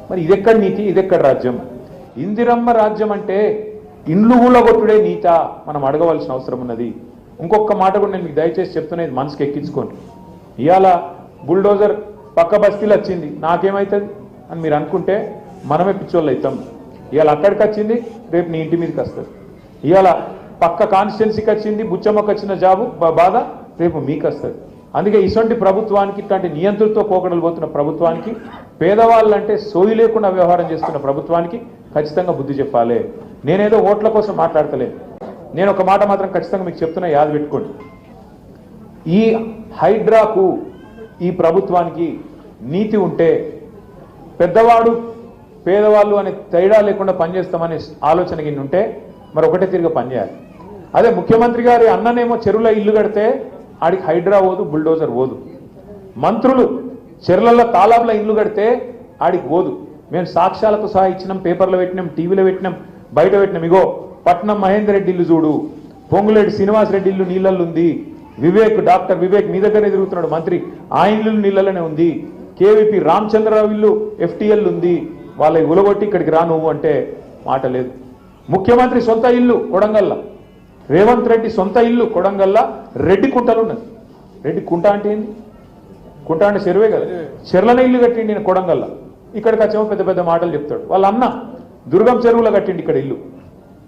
మరి ఇదెక్కడ నీతి, ఇదెక్కడ రాజ్యం? ఇందిరమ్మ రాజ్యం అంటే ఇండ్లు కూలగొట్టుడే నీత మనం అడగవలసిన అవసరం ఉన్నది. ఇంకొక మాట కూడా నేను మీకు దయచేసి చెప్తున్నది, మనసుకి ఎక్కించుకోండి. ఇవాళ బుల్డోజర్ పక్క బస్తీలు వచ్చింది, నాకేమవుతుంది అని మీరు అనుకుంటే మనమే పిచ్చోళ్ళు అవుతాం. ఇవాళ అక్కడికి వచ్చింది, రేపు నీ ఇంటి మీదకి వస్తుంది. ఇవాళ పక్క కాన్స్టిట్యున్సీకి వచ్చింది, బుచ్చమ్మకు వచ్చిన జాబు బాధ రేపు మీకు వస్తుంది. అందుకే ఇటువంటి ప్రభుత్వానికి, ఇట్లాంటి నియంత్రణతో పోకడలు పోతున్న ప్రభుత్వానికి, పేదవాళ్ళంటే సోయి లేకుండా వ్యవహారం చేస్తున్న ప్రభుత్వానికి ఖచ్చితంగా బుద్ధి చెప్పాలి. నేనేదో ఓట్ల కోసం మాట్లాడతలేదు. నేను ఒక మాట మాత్రం ఖచ్చితంగా మీకు చెప్తున్నా, యాద పెట్టుకోండి. ఈ హైడ్రాకు, ఈ ప్రభుత్వానికి నీతి ఉంటే పెద్దవాడు పేదవాళ్ళు అనే తేడా లేకుండా పనిచేస్తామనే ఆలోచన కింద ఉంటే మరి ఒకటే తిరిగి పనిచేయాలి. అదే ముఖ్యమంత్రి గారి అన్ననేమో చెరువుల ఇల్లు కడితే ఆడికి హైడ్రా పోదు, బుల్డోజర్ పోదు. మంత్రులు చెరువుల తాలాబుల ఇల్లు కడితే ఆడికి పోదు. మేము సాక్ష్యాలతో సహా ఇచ్చినాం, పేపర్లో పెట్టినాం, టీవీలో పెట్టినాం, బయట పెట్టినాం. ఇగో పట్నం మహేందర్ రెడ్డి ఇల్లు చూడు, పొంగులేటి శ్రీనివాస్ రెడ్డి ఇల్లు నీళ్ళల్లో ఉంది, వివేక్, డాక్టర్ వివేక్ మీ దగ్గరే తిరుగుతున్నాడు మంత్రి, ఆ ఇల్లు నీళ్ళలోనే ఉంది, కేవీపీ రామచంద్రరావు ఇల్లు ఎఫ్టీఎల్ ఉంది, వాళ్ళ ఉలగొట్టి ఇక్కడికి రా నువ్వు అంటే మాట లేదు. ముఖ్యమంత్రి సొంత ఇల్లు కొడంగల్ల, రేవంత్ రెడ్డి సొంత ఇల్లు కొడంగల్ల రెడ్డి కుంటలు ఉన్నది. రెడ్డి కుంట అంటే ఏంది? కుంట అంటే చెరువే కదా, చెర్లనే ఇల్లు కట్టిండి నేను కొడంగల్ల. ఇక్కడికి వచ్చేమో పెద్ద పెద్ద మాటలు చెప్తాడు. వాళ్ళ అన్న దుర్గం చెరువులో కట్టిండి ఇక్కడ ఇల్లు,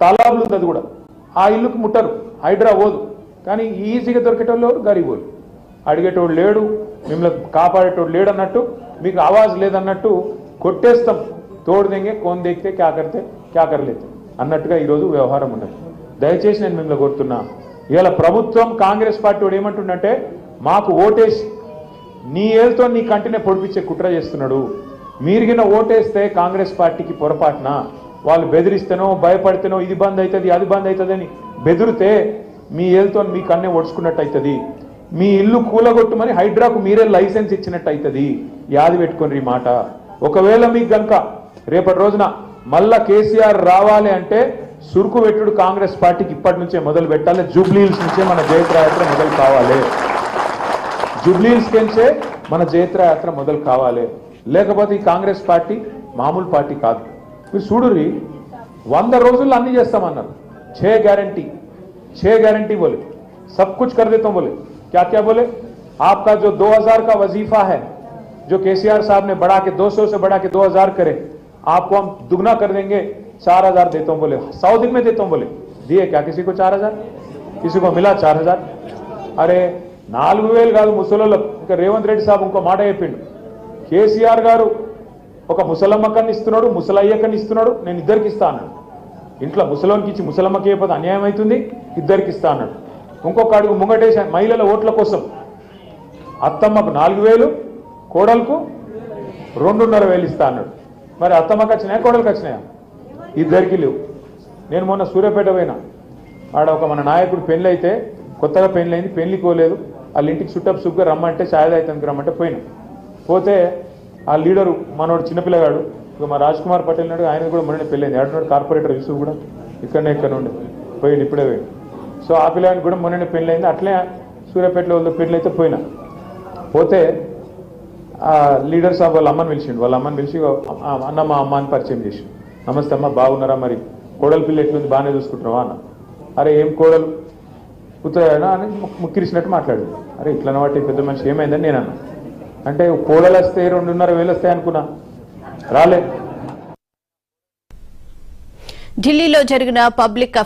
తాలాబులు ఉంది అది కూడా. ఆ ఇల్లుకు ముట్టరు, హైడ్రా పోదు. కానీ ఈజీగా దొరికేటోళ్ళు గరీబోళ్ళు, అడిగేటోడు లేడు, మిమ్మల్ని కాపాడేటోడు లేడు అన్నట్టు, మీకు ఆవాజ్ లేదన్నట్టు కొట్టేస్తాం. తోడు దెంగే కోన్ దేకితే క్యా కర్తే క్యా కర్లేతే అన్నట్టుగా ఈరోజు వ్యవహారం ఉన్నది. దయచేసి నేను మిమ్మల్ని కోరుతున్నా, ఇవాళ ప్రభుత్వం కాంగ్రెస్ పార్టీ వాడు ఏమంటుండంటే, మాకు ఓటేసి నీ ఏళ్ళతో నీ కంటినే పొడిపించే కుట్ర చేస్తున్నాడు. మీరిగిన ఓటేస్తే కాంగ్రెస్ పార్టీకి పొరపాటున వాళ్ళు బెదిరిస్తేనో భయపడితేనో ఇది బంద్ అవుతుంది అది బంద్ అవుతుంది అని బెదిరితే మీ ఏళ్ళతో మీ కన్నే ఒడుచుకున్నట్టు అవుతుంది. మీ ఇల్లు కూలగొట్టుమని హైడ్రాకు మీరే లైసెన్స్ ఇచ్చినట్టు అవుతుంది. యాది పెట్టుకోండి ఈ మాట. ఒకవేళ మీకు గనక రేపటి రోజున మళ్ళా కేసీఆర్ రావాలి అంటే సురుకు పెట్టుడు కాంగ్రెస్ పార్టీకి ఇప్పటి నుంచే మొదలు పెట్టాలి. జూబ్లీహిల్స్ నుంచే మన జయత్రయాత్ర మొదలు కావాలి. జూబ్లీహిల్స్ నుంచే మన జయత్రయాత్ర మొదలు కావాలి. లేకపోతే ఈ కాంగ్రెస్ పార్టీ మామూలు పార్టీ కాదు. మీరు చూడుర్రి, 100 రోజుల్లో అన్ని చేస్తామన్నారు. 6 गारंटी बोले, सब कुछ कर देता हूं बोले. क्या क्या बोले? आपका जो 2000 का वजीफा है, जो केसीआर साहब ने बढ़ा के 200 से बढ़ा के 2000 करे, आपको हम दुगना कर देंगे, 4000 देता हूं बोले. 100 दिन में देता हूं बोले. दिए क्या किसी को 4000? किसी को मिला 4000? अरे 4000 కాదు ముసలోళ్ళ. ఇంకా రేవంత్ రెడ్డి సాబ్ ఇంకో మాట చెప్పిండు, కేసీఆర్ గారు ఒక ముసలమ్మకని ఇస్తున్నాడు, ముసలయ్యకని ఇస్తున్నాడు, నేను ఇద్దరికి ఇస్తా అన్నాడు. ఇంట్లో ముసలోనికి ఇచ్చి ముసలమ్మకి అయిపోతే అన్యాయం అవుతుంది, ఇద్దరికి ఇస్తా అన్నాడు. ఇంకొక అడుగు ముంగటేసి మహిళల ఓట్ల కోసం అత్తమ్మకు 4000, కోడలకు 2,500 ఇస్తా అన్నాడు. మరి అత్తమ్మకి వచ్చినాయా, కోడలకు వచ్చినాయా? ఇద్దరికి లేవు. నేను మొన్న సూర్యాపేట పోయినా, ఆడ ఒక మన నాయకుడు పెళ్ళి అయితే, కొత్తగా పెళ్ళి అయింది, పెళ్లి కోలేదు, వాళ్ళ ఇంటికి చుట్టపు సుగ్గా రమ్మంటే ఛాయ్ తాగుతానికి రమ్మంటే పోయినా. పోతే ఆ లీడరు మనోడు చిన్నపిల్లగాడు, ఇక మా రాజ్ కుమార్ పటేల్ నాడు, ఆయన కూడా మొన్న పెళ్ళైంది. ఆడున్నాడు కార్పొరేటర్ యూసుఫ్ కూడా, ఇక్కడ నుండి పోయింది, ఇప్పుడే పోయింది. సో ఆ పిల్లగానికి కూడా మొన్ననే పెళ్ళైంది. అట్లే సూర్యాపేటలో వాళ్ళ పెళ్ళి అయితే పోయినా. పోతే ఆ లీడర్ సాబ్ వాళ్ళ అమ్మని పిలిచిండు. వాళ్ళ అమ్మని పిలిచి, అన్న మా అమ్మ అని పరిచయం చేసి, నమస్తే అమ్మ, బాగున్నారా, మరి కోడలు పిల్ల ఎట్లుంది, బాగానే చూసుకుంటున్నావా అన్న. అరే ఏం కోడలు కూతురా అని ముక్కిరిసినట్టు మాట్లాడు. అరే ఇట్లా వాటి పెద్ద మనిషి ఏమైందని నేను అన్నా. అంటే కోడలు వస్తే 2,500 వస్తాయి అనుకున్నా, రాలే. ఢిల్లీలో జరిగిన పబ్లిక్